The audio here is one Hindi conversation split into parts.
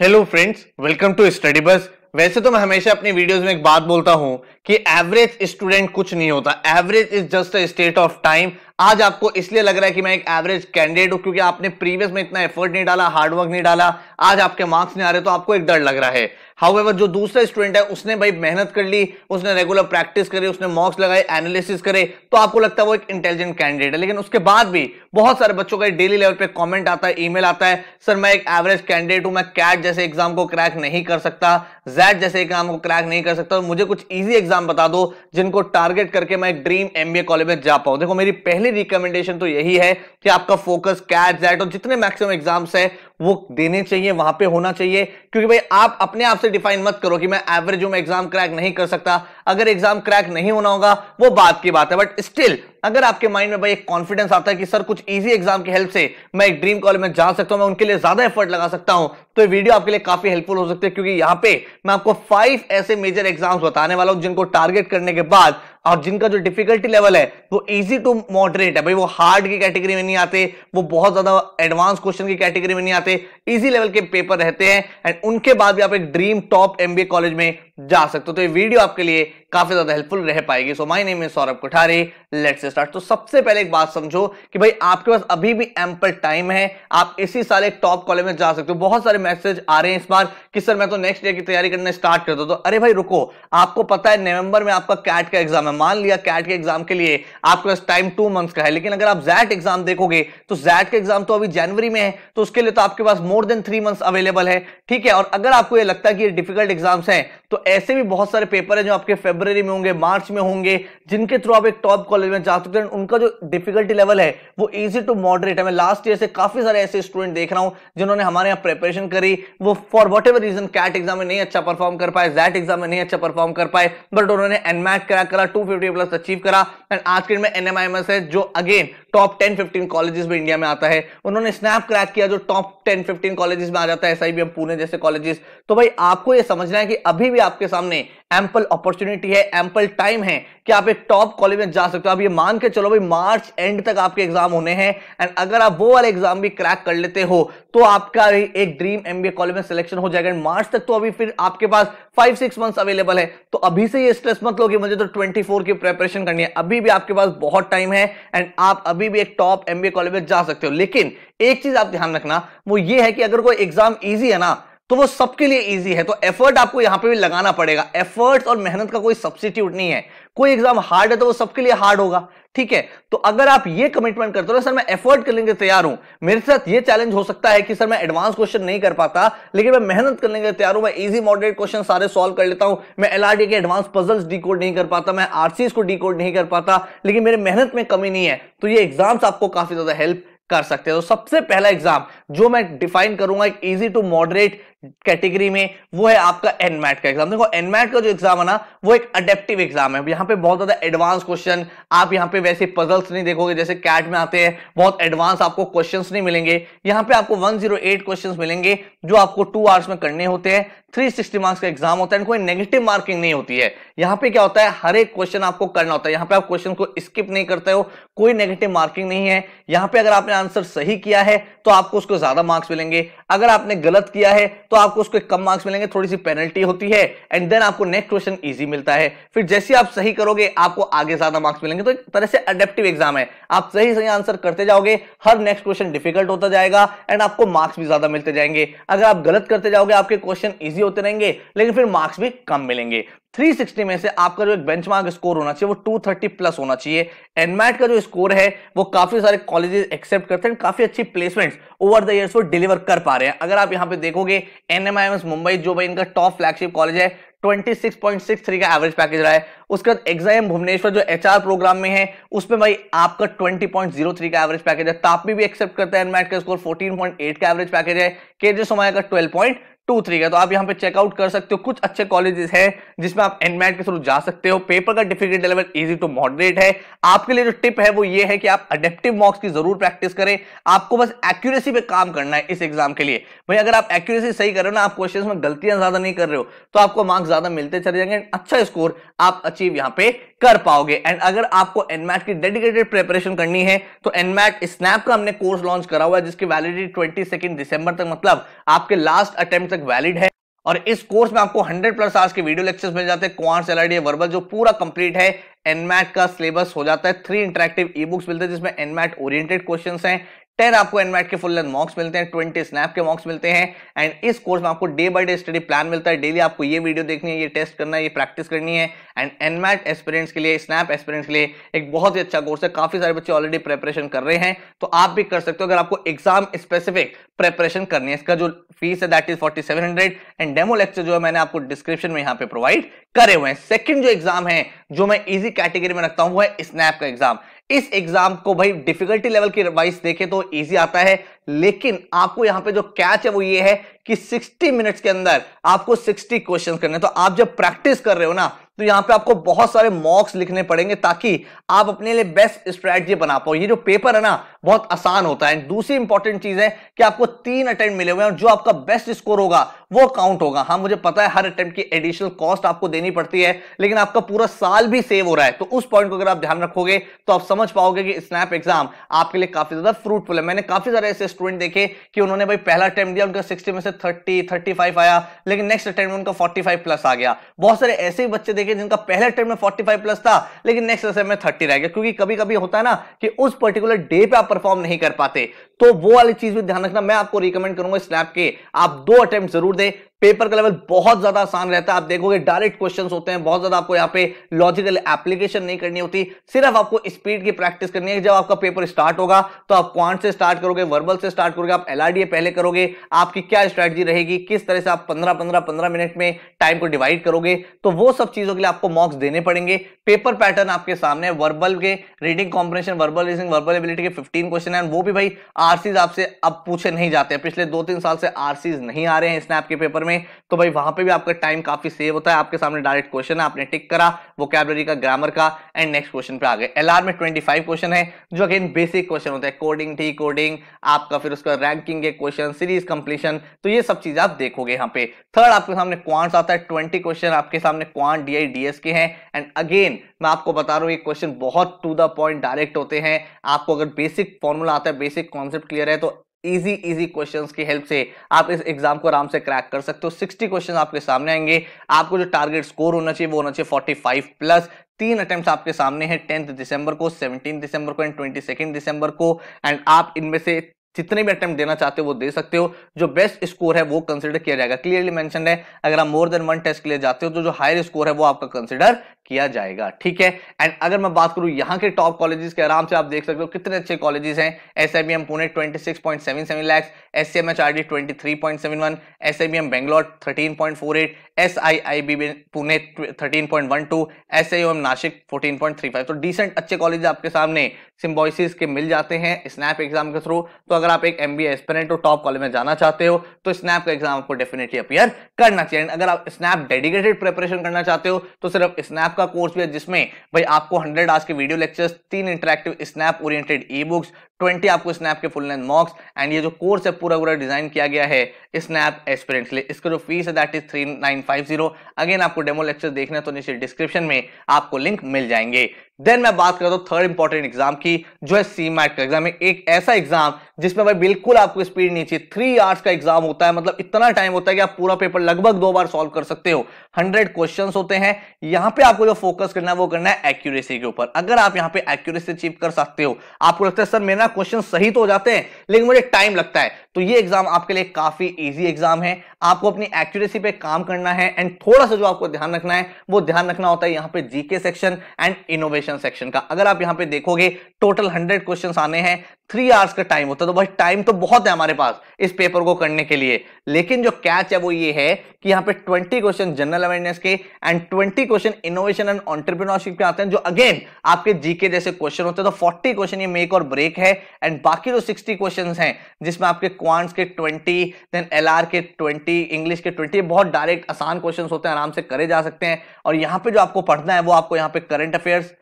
Hello friends, welcome to study bus. वैसे तो मैं हमेशा अपनी वीडियोस में एक बात बोलता हूं कि एवरेज स्टूडेंट कुछ नहीं होता। Average is just a state of time. आज आपको इसलिए लग रहा है कि मैं एक एवरेज कैंडिडेट हूं क्योंकि आपने प्रीवियस में इतना एफर्ट नहीं डाला, हार्डवर्क नहीं डाला, आज आपके मार्क्स नहीं आ रहे तो आपको एक डर लग रहा है। हाउएवर जो दूसरा स्टूडेंट है उसने भाई मेहनत कर ली, उसने रेगुलर प्रैक्टिस करी, उसने मॉक्स लगाए, एनालिसिस करे, तो आपको लगता है वो एक इंटेलिजेंट कैंडिडेट है। लेकिन उसके बाद भी बहुत सारे बच्चों का डेली लेवल पे कमेंट आता है, ईमेल आता है, सर मैं एक एवरेज कैंडिडेट हूं, मैं कैट जैसे एग्जाम को क्रैक नहीं कर सकता, जैट जैसे एग्जाम को क्रैक नहीं कर सकता, मुझे कुछ इजी एग्जाम बता दो जिनको टारगेट करके मैं एक ड्रीम एमबीए कॉलेज में जा पाऊं। देखो, मेरी पहली रिकमेंडेशन तो यही है कि आपका फोकस कैट, जैट और जितने मैक्सिमम एग्जाम्स है वो देने चाहिए, वहां पे होना चाहिए। क्योंकि भाई आप अपने आप से डिफाइन मत करो कि मैं एवरेज हूं, मैं एग्जाम क्रैक नहीं कर सकता। अगर एग्जाम क्रैक नहीं होना होगा वो बात की बात है, बट स्टिल अगर आपके माइंड में भाई एक कॉन्फिडेंस आता है कि सर कुछ इजी एग्जाम की हेल्प से मैं एक ड्रीम कॉलेज में जा सकता हूं, मैं उनके लिए ज्यादा एफर्ट लगा सकता हूं, तो ये वीडियो आपके लिए काफी हेल्पफुल हो सकती है। क्योंकि यहां पे मैं आपको 5 ऐसे मेजर एग्जाम्स बताने वाला हूं जिनको टारगेट करने के बाद और जिनका जो डिफिकल्टी लेवल है वो इजी टू मॉडरेट है। भाई वो हार्ड की कैटेगरी में नहीं आते, वो बहुत ज्यादा एडवांस क्वेश्चन की कैटेगरी में नहीं आते, इजी लेवल के पेपर रहते हैं एंड उनके बाद भी आप एक ड्रीम टॉप एमबीए कॉलेज में जा सकते हो। तो ये वीडियो आपके लिए काफी ज्यादा हेल्पफुल रह पाएगी। So my name is Saurabh Kothari, let's start. तो सबसे पहले एक बात समझो कि भाई आपके पास अभी भी एम्पल टाइम है, आप इसी साल एक टॉप कॉलेज में जा सकते हो। बहुत सारे मैसेज आ रहे हैं इस बार कि सर मैं तो नेक्स्ट ईयर की तैयारी करना स्टार्ट कर दो, तो अरे भाई रुको, आपको पता है नवंबर में आपका कैट का एग्जाम है। मान लिया कैट के एग्जाम के लिए आपके पास टाइम 2 मंथ्स का है, लेकिन अगर आप जैट एग्जाम देखोगे तो जैट का एग्जाम तो अभी जनवरी में है, तो उसके लिए तो आपके पास मोर देन 3 मंथ्स अवेलेबल है। ठीक है, और अगर आपको ये लगता है कि ये डिफिकल्ट एग्जाम्स हैं तो ऐसे भी बहुत सारे पेपर है जो आपके फरवरी में होंगे, मार्च में होंगे, जिनके थ्रू आप एक टॉप कॉलेज में जा सकते हैं। उनका जो डिफिकल्टी लेवल है वो इजी टू मॉडरेट है। मैं लास्ट ईयर से काफी सारे ऐसे स्टूडेंट देख रहा हूं जिन्होंने हमारे यहाँ प्रिपरेशन करी, वो for whatever reason CAT exam में नहीं अच्छा परफॉर्म कर पाए, जैट एग्जाम में नहीं अच्छा परफॉर्म कर पाए, बट उन्होंने एनमैट क्रैक करा, 250 प्लस अचीव करा एंड आज के दिन में एनएमआईएमएस है जो अगेन टॉप 10-15 कॉलेजेस में इंडिया में आता है, उन्होंने स्नैप क्रैक किया जो टॉप 10-15 कॉलेजेस में आ जाता है, एसआईबीएम पुणे जैसे कॉलेजेस। तो भाई आपको यह समझना है कि अभी भी आपके सामने एम्पल अपॉर्चुनिटी है, एम्पल टाइम है कि आप एक टॉप कॉलेज में जा सकते हो। आप ये मान के चलो भाई मार्च एंड तक आपके एग्जाम होने हैं एंड अगर आप वो वाले एग्जाम भी क्रैक कर लेते हो तो आपका एक ड्रीम एमबीए कॉलेज में सिलेक्शन हो जाएगा। मार्च तक तो अभी फिर आपके पास 5-6 मंथ्स अवेलेबल है, तो अभी से ये स्ट्रेस मत लो कि मुझे तो 24 की प्रिपरेशन करनी है। अभी भी आपके पास बहुत टाइम है एंड आप अभी भी एक टॉप एमबीए कॉलेज में जा सकते हो। लेकिन एक चीज आप ध्यान रखना, वो ये है कि अगर कोई एग्जाम ईजी है ना तो वो सबके लिए इजी है, तो एफर्ट आपको यहां पे भी लगाना पड़ेगा। एफर्ट और मेहनत का कोई सब्स्टिट्यूट नहीं है। कोई एग्जाम हार्ड है तो वो सबके लिए हार्ड होगा, ठीक है। तो अगर आप ये कमिटमेंट करते हो ना सर मैं एफर्ट करने के लिए तैयार हूं, मेरे साथ ये चैलेंज हो सकता है कि सर मैं एडवांस क्वेश्चन नहीं कर पाता लेकिन मैं मेहनत करने के लिए तैयार हूं, मैं इजी मॉडरेट क्वेश्चन सारे सॉल्व कर लेता हूं, मैं एलआरडी के एडवांस पजल्स डिकोड नहीं कर पाता, मैं आरसीएस को डिकोड नहीं कर पाता, लेकिन मेरे मेहनत में कमी नहीं है, तो ये एग्जाम्स आपको काफी ज्यादा हेल्प कर सकते हैं। तो सबसे पहला एग्जाम जो मैं डिफाइन करूंगा एक इजी टू मॉडरेट कैटेगरी में, वो है आपका एनमैट का एग्जाम। देखो एनमैट का जो एग्जाम है ना वो एक अडेप्टिव एग्जाम है। यहां पे बहुत ज्यादा एडवांस क्वेश्चन, आप यहां पे वैसे पजल्स नहीं देखोगे जैसे कैट में आते हैं, बहुत एडवांस आपको क्वेश्चंस नहीं मिलेंगे। यहां पे आपको 108 क्वेश्चंस मिलेंगे जो आपको 2 आवर्स में करने होते हैं। 360 मार्क्स का एग्जाम होता है, कोई नेगेटिव मार्किंग नहीं होती है। यहां पे क्या होता है, हर एक क्वेश्चन आपको करना होता है, यहां पे आप क्वेश्चन को स्किप नहीं करते हो, कोई नेगेटिव मार्किंग नहीं है। यहां पे अगर आपने आंसर सही किया है तो आपको उसको ज्यादा मार्क्स मिलेंगे, अगर आपने गलत किया है तो आपको उसको कम मार्क्स मिलेंगे, थोड़ी सी पेनल्टी होती है एंड देन आपको नेक्स्ट क्वेश्चन इजी मिलता है। फिर जैसे आप सही करोगे आपको आगे ज्यादा मार्क्स मिलेंगे। तो एक तरह से अडेप्टिव एग्जाम है, आप सही सही आंसर करते जाओगे, हर नेक्स्ट क्वेश्चन डिफिकल्ट होता जाएगा एंड आपको मार्क्स भी ज्यादा मिलते जाएंगे। अगर आप गलत करते जाओगे आपके क्वेश्चन इजी होते रहेंगे लेकिन फिर मार्क्स भी कम मिलेंगे। 360 में से आपका जो एक बेंचमार्क स्कोर होना चाहिए वो 230 प्लस होना चाहिए। एनमैट का जो स्कोर है वो काफी सारे कॉलेजेस एक्सेप्ट करते हैं, काफी अच्छी प्लेसमेंट्स ओवर द इयर्स वो डिलीवर कर पा रहे हैं। अगर आप यहां पे देखोगे एनएमआईएमएस मुंबई जो भाई इनका टॉप फ्लैगशिप कॉलेज है, 26.63 का एवरेज पैकेज रहा है। उसके बाद एग्जाम भुवनेश्वर जो एचआर प्रोग्राम में है उसमें भाई आपका 20.03 का एवरेज पैकेज है। तापी भी एक्सेप्ट करता है, एनमैट का स्कोर 14.8 का एवरेज पैकेज है, केजे सोमाया का 12.23 का। तो आप यहां पे चेकआउट कर सकते हो, कुछ अच्छे कॉलेजेस हैं जिसमें आप एनमैट के थ्रू जा सकते हो। पेपर का difficulty level easy to moderate है। आपके लिए जो टिप है वो ये है कि आप अडेप्टिव मॉक्स की जरूर प्रैक्टिस करें, आपको बस एक्यूरेसी पे काम करना है इस एग्जाम के लिए। भाई अगर आप एक्यूरेसी सही कर रहे हो ना, आप क्वेश्चंस में गलतियां ज्यादा नहीं कर रहे हो तो आपको मार्क्स ज्यादा मिलते चले जाएंगे, अच्छा स्कोर आप अचीव यहां पे कर पाओगे। एंड अगर आपको एनमैट की डेडिकेटेड प्रिपरेशन करनी है तो एनमैट स्नैप का हमने कोर्स लॉन्च करा हुआ है जिसकी वैलिडिटी 22 दिसंबर तक, मतलब आपके लास्ट अटेम्प्ट तक वैलिड है और इस कोर्स में आपको 100+ आवर्स के वीडियो लेक्चर्स मिल जाते हैं, क्वांट्स, एलआरडी, वर्बल जो पूरा कंप्लीट है। एनमैट का सिलेबस हो जाता है, 3 इंटरेक्टिव ई बुक्स मिलते हैं जिसमें एनमैट ओरिएंटेड क्वेश्चंस हैं, 10 आपको एनमैट के फुल लेंथ मॉक्स मिलते हैं, 20 स्नैप के मॉक्स मिलते हैं। एंड इस कोर्स में आपको day by day study plan मिलता है, डेली आपको ये वीडियो देखनी है, ये टेस्ट करना है, ये प्रैक्टिस करनी है। एंड एनमैट एस्पिरेंट्स के लिए, स्नैप एस्पिरेंट्स के लिए एक बहुत ही अच्छा कोर्स है, काफी सारे बच्चे ऑलरेडी प्रिपरेशन कर रहे हैं, तो आप भी कर सकते हो अगर आपको एग्जाम स्पेसिफिक प्रिपरेशन करनी है। इसका जो फीस है that is 4700 and demo lecture जो है मैंने आपको डिस्क्रिप्शन में यहाँ पे प्रोवाइड करे हुए हैं। सेकंड जो एग्जाम है जो मैं इजी कैटेगरी में रखता हूं वो है स्नैप का एग्जाम। इस एग्जाम को भाई डिफिकल्टी लेवल की वाइज देखें तो इजी आता है, लेकिन आपको यहां पे जो कैच है वो ये है कि 60 मिनट्स के अंदर आपको 60 क्वेश्चन करने। तो आप जब प्रैक्टिस कर रहे हो ना तो यहां पे आपको बहुत सारे मॉक्स लिखने पड़ेंगे ताकि आप अपने लिए बेस्ट स्ट्रेटजी बना पाओ। ये जो पेपर है ना बहुत आसान होता है। दूसरी इंपॉर्टेंट चीज है कि आपको 3 अटेम्प्ट मिले हुए हैं और जो आपका बेस्ट स्कोर होगा वो काउंट होगा। हाँ मुझे पता है हर अटेम्प्ट की एडिशनल कॉस्ट आपको देनी पड़ती है, लेकिन आपका पूरा साल भी सेव हो रहा है, तो उस पॉइंट को अगर आप ध्यान रखोगे तो आप समझ पाओगे कि स्नैप एग्जाम आपके लिए काफी ज्यादा फ्रूटफुल है। मैंने काफी सारे ऐसे स्टूडेंट देखे कि उन्होंने भाई पहला अटेम्प्ट दिया, उनका 60 में से 30-35 आया, लेकिन नेक्स्ट अटेम्प्ट में उनका 45+ आ गया। बहुत सारे ऐसे ही बच्चे देखे जिनका पहले अटेम्प्ट में 45+ था लेकिन नेक्स्ट अटेम्प्ट में 30 रह गया, क्योंकि कभी कभी होता है ना कि उस पर्टिकुलर डे पे आप परफॉर्म नहीं कर पाते, तो वो वाली चीज भी ध्यान रखना। मैं आपको रिकमेंड करूंगा स्नैप के आप 2 अटेम्प्ट जरूर दे। पेपर का लेवल बहुत ज्यादा आसान रहता है, आप देखोगे डायरेक्ट क्वेश्चंस होते हैं, बहुत ज्यादा आपको यहाँ पे लॉजिकल एप्लीकेशन नहीं करनी होती, सिर्फ आपको स्पीड की प्रैक्टिस करनी है। जब आपका पेपर स्टार्ट होगा तो आप क्वांट से स्टार्ट करोगे, वर्बल से स्टार्ट करोगे, आप एलआरडीए पहले करोगे, आपकी क्या स्ट्रेटजी रहेगी, किस तरह से आप 15 मिनट में टाइम को डिवाइड करोगे, तो वो सब चीजों के लिए आपको मॉक्स देने पड़ेंगे। पेपर पैटर्न आपके सामने, वर्बल के reading comprehension, verbal reasoning, verbal ability के 15 क्वेश्चन है, वो भी भाई आरसीज आपसे अब पूछे नहीं जाते। पिछले 2-3 साल से आरसीज नहीं आ रहे हैं स्नैप के पेपर में, तो भाई वहां पे भी आपका टाइम काफी सेव होता है। आपके सामने डायरेक्ट क्वेश्चन है, आपने टिक करा, वोकैबुलरी का, ग्रामर का, एंड नेक्स्ट क्वेश्चन पे आ गए। एलआर में 25 क्वेश्चन है जो अगेन बेसिक क्वेश्चन होते हैं, कोडिंग, डी कोडिंग, आपका फिर उसका रैंकिंग के क्वेश्चन, सीरीज कंप्लीशन, तो ये सब चीजें आप देखोगे यहाँ पे। थर्ड आपके सामने क्वांट्स आता है, 20 क्वेश्चन आपके सामने क्वांट, डीआई, डीएस के हैं। एंड अगेन मैं आपको बता रहा हूं ये क्वेश्चन बहुत टू द पॉइंट डायरेक्ट होते हैं। आपको अगर बेसिक फॉर्मूला आता है, बेसिक कॉन्सेप्ट क्लियर है, तो इजी क्वेश्चंस की हेल्प से आप इस एग्जाम को आराम से क्रैक कर सकते हो। 60 क्वेश्चन आपके सामने आएंगे। आपको जो टारगेट स्कोर होना चाहिए वो होना चाहिए 45+। 3 अटेम्प्ट्स आपके सामने हैं, 10 दिसंबर को, 17 दिसंबर को एंड 22 दिसंबर को। एंड आप इनमें से जितने भी अटेम्प्ट देना चाहते हो वो दे सकते हो, जो बेस्ट स्कोर है वो कंसिडर किया जाएगा। क्लियरली मेंशन है अगर आप मोर देन 1 टेस्ट के लिए जाते हो तो जो हायर स्कोर है वो आपका कंसिडर किया जाएगा, ठीक है। एंड अगर मैं बात करूं यहाँ के टॉप कॉलेजेस के, आराम से आप देख सकते हो कितने अच्छे कॉलेजेस हैं। SIBM Pune 26.77 lakh, SCMHRD 23.71, SIBM Bangalore 13.48, SIIB Pune 13.12, SIOM Nashik 14.35। तो डिसेंट अच्छे कॉलेज आपके सामने सिम्बोसिस के मिल जाते हैं स्नैप एग्जाम के थ्रू। तो अगर आप एक एमबीए एस्पिरेंट हो, टॉप कॉलेज में जाना चाहते हो, तो स्नैप का एग्जाम आपको डेफिनेटली अपीयर करना चाहिए। अगर आप स्नैप डेडिकेटेड प्रिपरेशन करना चाहते हो तो सिर्फ स्नैप का कोर्स भी है जिसमें भाई आपको 100 आवर्स के video lectures, 3 interactive snap oriented e books, 20 आपको स्नैप के फुल लेंथ मॉक्स। एंड ये जो कोर्स है पूरा डिजाइन किया गया है स्नैप एस्पिरेंट्स के लिए। इसका जो फीस है दैट इज 3950। अगेन आपको डेमो लेक्चर देखना है तो नीचे डिस्क्रिप्शन में आपको लिंक मिल जाएंगे। देन मैं बात करता हूं थर्ड इंपॉर्टेंट एग्जाम की, जो है सीमैट का एग्जाम। एक ऐसा एग्जाम जिसमें भाई बिल्कुल आपको स्पीड नहीं चाहिए। 3 आवर्स का एग्जाम होता है, मतलब इतना टाइम होता है कि आप पूरा पेपर लगभग 2 बार सॉल्व कर सकते हो। 100 क्वेश्चंस होते हैं। यहां पे आपको जो फोकस करना है वो करना है एक्यूरेसी के ऊपर। अगर आप यहां पे एक्यूरेसी अचीव कर सकते हो, आपको लगता है सर मेरा क्वेश्चन सही तो हो जाते हैं लेकिन मुझे टाइम लगता है, तो ये एग्जाम आपके लिए काफी इजी एग्जाम है। आपको अपनी एक्यूरेसी पे काम करना है एंड थोड़ा सा जो आपको ध्यान रखना है वो ध्यान रखना होता है यहाँ पे GK section and innovation section का। अगर आप यहाँ पे देखोगे टोटल 100 क्वेश्चंस आने हैं, 3 आवर्स का टाइम होता है, तो भाई टाइम तो बहुत है हमारे पास इस पेपर को करने के लिए। लेकिन जो कैच है वो ये है कि यहाँ पे 20 क्वेश्चन जनरल अवेयरनेस के and 20 question innovation and entrepreneurship के आते हैं, जो अगेन आपके जीके जैसे क्वेश्चन होते हैं। तो 40 क्वेश्चन ये मेक और ब्रेक है। एंड बाकी जो 60 क्वेश्चन हैं जिसमें आपके क्वांट्स के 20, देन एलआर के 20, इंग्लिश के 20, बहुत डायरेक्ट आसान क्वेश्चन होते हैं, आराम से करे जा सकते हैं। और यहाँ पे जो आपको पढ़ना है वो आपको यहाँ पे करंट अफेयर्स,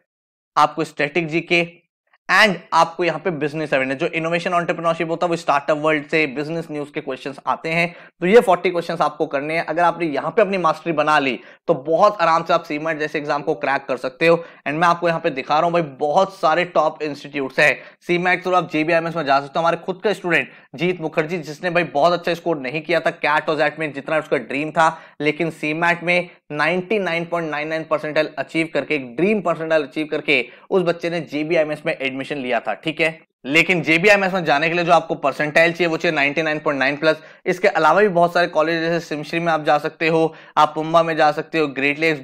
आपको स्टैटिक जीके एंड आपको यहाँ पे बिजनेस अवेयरनेस, जो इनोवेशन एंटरप्रेन्योरशिप होता है वो स्टार्टअप वर्ल्ड से बिजनेस न्यूज के क्वेश्चंस आते हैं। तो ये 40 क्वेश्चंस आपको करने हैं। अगर आपने यहाँ पे अपनी मास्टरी बना ली तो बहुत आराम से आप सीमेट जैसे एग्जाम को क्रैक कर सकते हो। एंड मैं आपको यहाँ पे दिखा रहा हूँ भाई, बहुत सारे टॉप इंस्टीट्यूट्स हैं सीमेट थ्रू आप जेबीआईएमएस में जा सकते हो। हमारे खुद का स्टूडेंट जीत मुखर्जी, जिसने भाई बहुत अच्छा स्कोर नहीं किया था कैट और जैट में जितना उसका ड्रीम था, लेकिन सीमेट में 99.99 परसेंटाइल अचीव करके, एक ड्रीम परसेंटाइल अचीव करके उस बच्चे ने जेबीआईएमएस में एडमिशन लिया था। ठीक है, लेकिन जेबीआईएमएस में जाने के लिए जो आपको परसेंटाइल चाहिए वो चाहिए 99.9 प्लस। इसके अलावा भी बहुत सारे कॉलेज जैसे सिमश्री में आप जा सकते हो, आप पुम्बा में जा सकते हो, ग्रेट लेक्स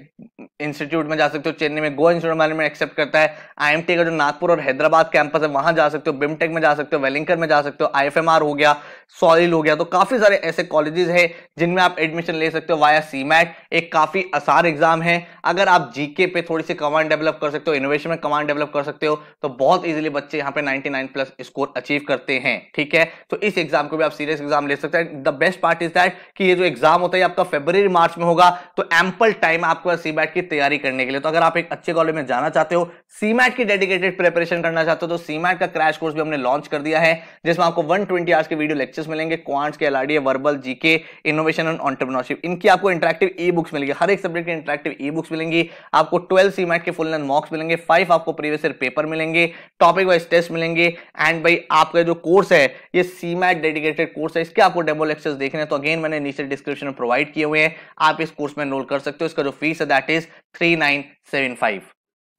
इंस्टीट्यूट में जा सकते हो, चेन्नई में गोवा इंस्टीट्यूट मैनेजमेंट एक्सेप्ट करता है, आईएमटी का जो नागपुर और हैदराबाद कैंपस है वहां जा सकते हो, बिमटेक में जा सकते हो, वेलिंगटन में जा सकते हो, आईएफएमआर हो गया, सॉलिल हो गया। तो काफी सारे ऐसे कॉलेजेस हैं जिनमें आप एडमिशन ले सकते हो वाया सीमैट। एक काफी आसान एग्जाम है। अगर आप जीके पे थोड़ी सी कमांड डेवलप कर सकते हो, इनोवेशन में कमांड डेवलप कर सकते हो, तो बहुत इजीली बच्चे यहाँ पे 99 प्लस स्कोर अचीव करते हैं। ठीक है, तो इस एग्जाम को भी आप सीरियस एग्जाम ले सकते हैं। The best part is that कि ये जो एग्जाम होता है आपका फरवरी मार्च में होगा, तो एम्पल टाइम आपको सीमैट की तैयारी करने के लिए। तो अगर आप एक अच्छे कॉलेज में जाना चाहते हो, सीमैट की डेडिकेटेड प्रिपरेशन करना चाहते हो, तो सीमैट का क्रैश कोर्स भी हमने लॉन्च कर दिया है, जिसमें आपको 120 आवर्स के वीडियो लेक्चर्स मिलेंगे, क्वांट्स के, LRD, verbal, GK, innovation and entrepreneurship. इनकी आपको इंटरेक्टिव ई बुक्स मिलेंगी, हर एक सब्जेक्ट की इंटरेक्टिव ई बुक्स मिलेंगी। आपको 12 सीमैट के फुल लेंथ मॉक्स मिलेंगे, 5 आपको प्रीवियस ईयर पेपर मिलेंगे, टॉपिक वाइज टेस्ट मिलेंगे। एंड भाई आपका जो कोर्स है ये सीमैट डेडिकेटेड कोर्स है, इसके आपको डेमो लेक्चर्स देखने हैं तो अगेन मैंने नीचे डिस्क्रिप्शन में प्रोवाइड किए हुए हैं, आप इस कोर्स में एनरोल कर सकते हो। इसका जो फीस है दैट इज 3975।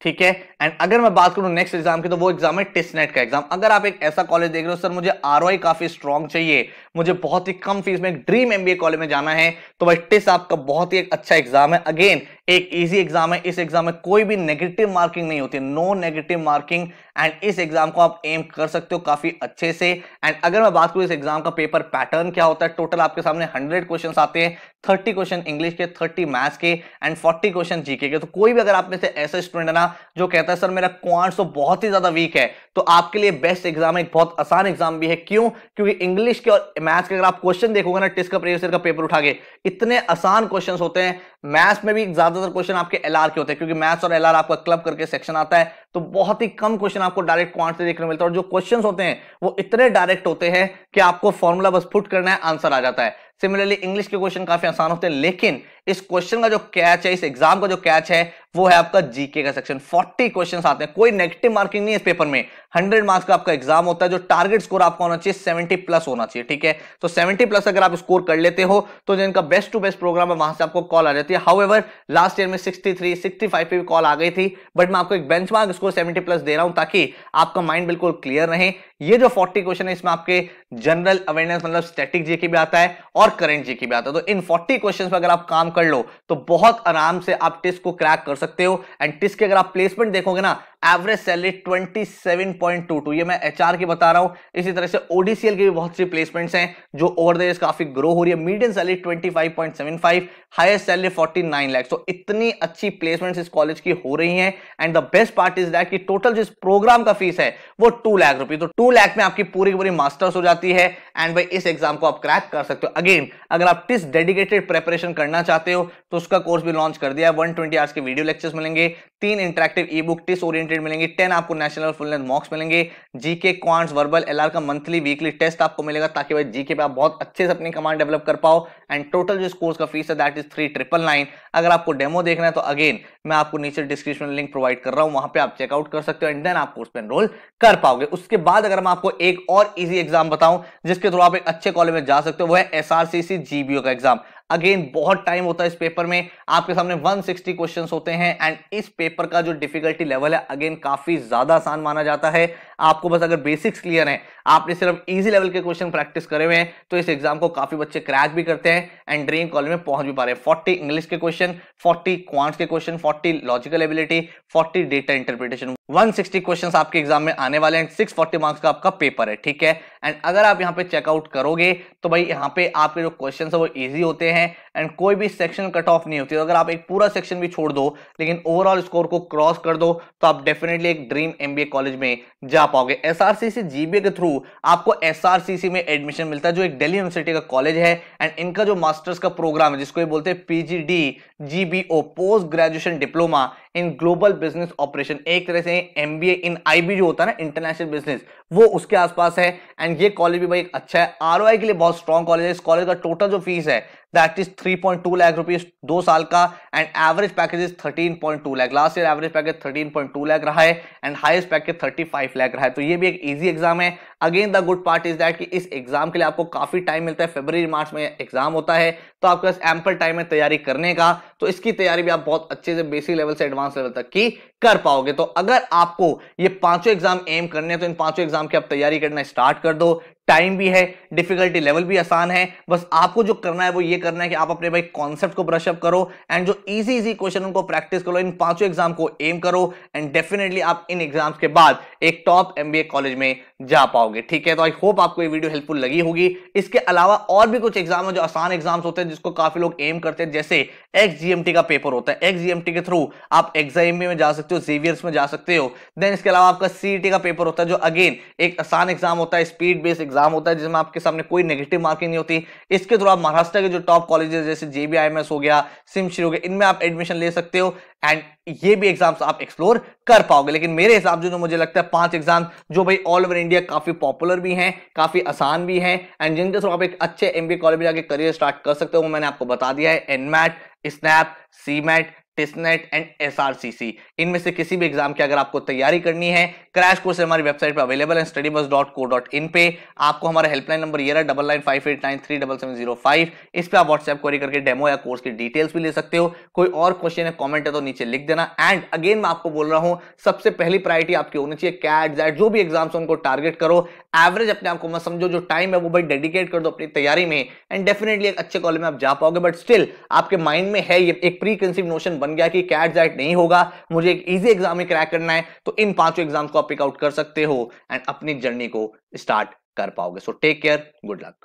ठीक है, एंड अगर मैं बात करूं नेक्स्ट एग्जाम की, तो वो एग्जाम है टिसनेट का एग्जाम। अगर आप एक ऐसा कॉलेज देख रहे हो सर मुझे आरओआई काफी स्ट्रांग चाहिए, मुझे बहुत ही कम फीस में एक ड्रीम एमबीए कॉलेज में जाना है, तो भाई टिस आपका बहुत ही एक अच्छा एग्जाम है। अगेन एक इजी एग्जाम है, इस एग्जाम में कोई भी नेगेटिव मार्किंग नहीं होती, नो नेगेटिव मार्किंग। एंड इस एग्जाम को आप एम कर सकते हो काफी अच्छे से। एंड अगर मैं बात करूं इस एग्जाम का पेपर पैटर्न क्या होता है, टोटल आपके सामने 100 क्वेश्चंस आते हैं, 30 क्वेश्चन इंग्लिश के, 30 मैथ्स के एंड 40 क्वेश्चन जीके के। तो कोई भी अगर आप में से ऐसा स्टूडेंट है ना जो कहता है सर मेरा क्वांट्स तो बहुत ही ज्यादा वीक है, तो आपके लिए बेस्ट एग्जाम है, एक बहुत आसान एग्जाम भी है। क्यों? क्योंकि इंग्लिश के और मैथ्स के अगर आप क्वेश्चन देखोगे ना टिस का प्रीवियस ईयर का पेपर उठा के, इतने आसान क्वेश्चन होते हैं। मैथ्स में भी ज्यादातर क्वेश्चन आपके एलआर के होते हैं, क्योंकि मैथ्स और एलआर आपका क्लब करके सेक्शन आता है, तो बहुत ही कम क्वेश्चन आपको डायरेक्ट क्वांट से देखने को मिलता है। और जो क्वेश्चंस होते हैं वो इतने डायरेक्ट होते हैं कि आपको फॉर्मूला बस पुट करना है, आंसर आ जाता है। सिमिलरली इंग्लिश के क्वेश्चन काफी आसान होते हैं, लेकिन इस क्वेश्चन का जो कैच है, इस एग्जाम का जो कैच है वो है आपका जीके का सेक्शन। 40 क्वेश्चंस आते हैं, कोई नेगेटिव मार्किंग नहीं है इस पेपर में, 100 मार्क्स का आपका एग्जाम होता है। जो टारगेट स्कोर आपका होना चाहिए 70 प्लस होना चाहिए। ठीक है, तो 70 प्लस अगर आप स्कोर कर लेते हो तो जिनका बेस्ट टू बेस्ट प्रोग्राम है वहां से आपको कॉल आ जाती है। हाउएवर लास्ट ईयर में 63, 65 पे भी कॉल आ गई थी, बट मैं आपको एक बेंचमार्क स्कोर 70 प्लस दे रहा हूं ताकि आपका माइंड बिल्कुल क्लियर रहे। ये जो 40 क्वेश्चन है इसमें आपके जनरल अवेयरनेस मतलब स्टैटिक जीके भी आता है और करंट जीके भी आता है। तो इन 40 क्वेश्चंस पर अगर आप काम कर लो तो बहुत आराम से आप टिस को क्रैक कर सकते हो। एंड टिस के अगर आप प्लेसमेंट देखोगे ना, एवरेज सैलरी 27.22, ये मैं एचआर की बता रहा हूं। इसी तरह से ओडीसीएल की भी बहुत सी प्लेसमेंट्स हैं जो ओवर द इयर्स काफी ग्रो हो रही है। Median salary 25.75, highest salary 49 lakh. तो इतनी अच्छी प्लेसमेंट्स इस कॉलेज की हो रही हैं। And the best part is that कि टोटल जिस प्रोग्राम का फीस है वो 2 लाख रुपए, तो 2 लाख में आपकी पूरी की पूरी मास्टर्स हो जाती है। एंड भाई इस एग्जाम को आप क्रैक कर सकते हो। अगेन अगर आप टिस डेडिकेटेड प्रिपरेशन करना चाहते हो तो उसका कोर्स भी लॉन्च कर दिया है। 120 आवर्स के वीडियो लेक्चर्स मिलेंगे, 3 interactive e book TISS oriented मिलेंगे, 10 आपको नेशनल फुल लेंथ मॉक्स मिलेंगे, जीके, क्वांट्स, वर्बल, एलआर का मंथली वीकली टेस्ट आपको मिलेगा ताकि भाई जीके पे आप बहुत अच्छे से अपनी कमांड डेवलप कर पाओ। एंड टोटल जो कोर्स का फीस है दैट इज 3999। अगर आपको डेमो देखना है तो अगेन मैं आपको नीचे डिस्क्रिप्शन में लिंक प्रोवाइड कर रहा हूं, वहां पे आप चेकआउट कर सकते हो एंड देन आप कोर्स पे एनरोल कर पाओगे। उसके बाद अगर मैं आपको एक और इजी एग्जाम बताऊं जिसके थ्रू आप एक अच्छे कॉलेज में जा सकते हो, वो है एसआरसीसी जीबीओ का एग्जाम। अगेन बहुत टाइम होता है इस पेपर में, आपके सामने 160 क्वेश्चंस होते हैं। एंड इस पेपर का जो डिफिकल्टी लेवल है अगेन काफी ज्यादा आसान माना जाता है। आपको बस अगर बेसिक्स क्लियर है, आपने सिर्फ इजी लेवल के क्वेश्चन प्रैक्टिस करे हुए हैं, तो इस एग्जाम को काफी बच्चे क्रैक भी करते हैं एंड ड्रीम कॉलेज में पहुंच भी पा रहे हैं। 40 इंग्लिश के क्वेश्चन, 40 क्वांट्स के question, 40 logical ability, 40 data interpretation, 160 questions आपके एग्जाम में आने वाले हैं। 640 मार्क्स का आपका पेपर है। ठीक है, एंड अगर आप यहाँ पे चेकआउट करोगे तो भाई यहाँ पे आपके जो क्वेश्चंस है वो इजी होते हैं एंड कोई भी सेक्शन कट ऑफ नहीं होती। तो अगर आप एक पूरा सेक्शन भी छोड़ दो लेकिन ओवरऑल स्कोर को क्रॉस कर दो तो आप डेफिनेटली एक ड्रीम एमबीए कॉलेज में जा पाओगे। एसआरसीसी जीबीए के थ्रू आपको एसआरसीसी में एडमिशन मिलता है जो एक दिल्ली यूनिवर्सिटी का कॉलेज है। एंड इनका जो मास्टर्स का प्रोग्राम है जिसको ये बोलते हैं PGD GBO, post graduation diploma, in global business operation, एक तरह से एमबीए इन आईबी जो होता है ना, इंटरनेशनल बिजनेस, वो उसके आसपास है। एंड ये कॉलेज भी भाई एक अच्छा है, आरओआई के लिए बहुत स्ट्रॉन्ग कॉलेज है। इस कॉलेज का टोटल जो फीस है दैट इज 3.2 लाख रुपीज 2 साल का, and average package is 13.2 lakh. Last year average package 13.2 lakh रहा है एंड हाईएस्ट पैकेज 35 लाख रहा है। तो ये भी एक इजी एग्जाम है। Again the good part is that कि इस एग्जाम के लिए आपको काफी टाइम मिलता है, फरवरी मार्च में एग्जाम होता है, तो आपके पास एम्पल टाइम है तैयारी करने का। तो इसकी तैयारी भी आप बहुत अच्छे से बेसिक लेवल से एडवांस लेवल तक की कर पाओगे। तो अगर आपको ये पांचों एग्जाम एम करने हैं तो इन पांचों एग्जाम की आप तैयारी करना स्टार्ट कर दो। टाइम भी है, डिफिकल्टी लेवल भी आसान है, बस आपको जो करना है वो ये करना है कि आप अपने भाई कॉन्सेप्ट को ब्रश अप करो एंड जो इजी इजी क्वेश्चन उनको प्रैक्टिस करो। इन पांचों एग्जाम को एम करो एंड डेफिनेटली आप इन एग्जाम्स के बाद एक टॉप एमबीए कॉलेज में जा पाओगे। ठीक है, तो आई होप आपको ये वीडियो हेल्पफुल लगी होगी। इसके अलावा और भी कुछ एग्जाम है जो आसान एग्जाम्स होते हैं जिसको काफी लोग एम करते हैं, जैसे एक्सजीएमटी का पेपर होता है। एक्सजीएमटी के थ्रू आप एग्जाम में जा सकते हो, जेवियर्स में जा सकते हो। देन इसके अलावा आपका सीईटी का पेपर होता है जो अगेन एक आसान एग्जाम होता है, स्पीड बेस्ड एग्जाम होता है जिसमें आपके सामने कोई नेगेटिव मार्किंग नहीं होती। इसके थ्रू आप महाराष्ट्र के जो टॉप कॉलेजेस जैसे जेबीआईएमएस हो गया, सिमश्री हो गया, इनमें आप एडमिशन ले सकते हो एंड ये भी एग्जाम्स आप एक्सप्लोर कर पाओगे। लेकिन मेरे हिसाब से जो मुझे लगता है 5 एग्जाम जो भाई ऑल ओवर इंडिया काफी पॉपुलर भी हैं, काफी आसान भी हैं एंड जिनके थ्रू आप एक अच्छे एमबीए कॉलेज में जाके करियर स्टार्ट कर सकते हो, वो मैंने आपको बता दिया है। NMAT, snap, CMAT, टिसनेट and SRCC, इनमें से किसी भी एग्जाम की अगर आपको तैयारी करनी है, क्रैश कोर्स हमारी वेबसाइट पर अवेलेबल है studybus.co.in पे। आपको हमारा हेल्पलाइन नंबर ये रहा 9958937705, इस पे आप व्हाट्सएप क्वेरी करके डेमो या कोर्स की डिटेल्स भी ले सकते हो। कोई और क्वेश्चन है, कमेंट है तो नीचे लिख देना। एंड अगेन मैं आपको बोल रहा हूं, सबसे पहली प्रायोरिटी आपकी होनी चाहिए कैट जैट, जो भी एग्जाम्स उनको टारगेट करो, एवरेज अपने आप को मत समझो, जो टाइम है वो भाई डेडिकेट कर दो अपनी तैयारी में एंड डेफिनेटली एक अच्छे कॉलेज में आप जा पाओगे। बट स्टिल आपके माइंड में है ये एक प्री कंसीव नोशन बन गया कि कैट जैट नहीं होगा, मुझे एक इजी एग्जाम ही क्रैक करना है, तो इन पांचों एग्जाम्स को आप पिक आउट कर सकते हो एंड अपनी जर्नी को स्टार्ट कर पाओगे। So take care, good luck.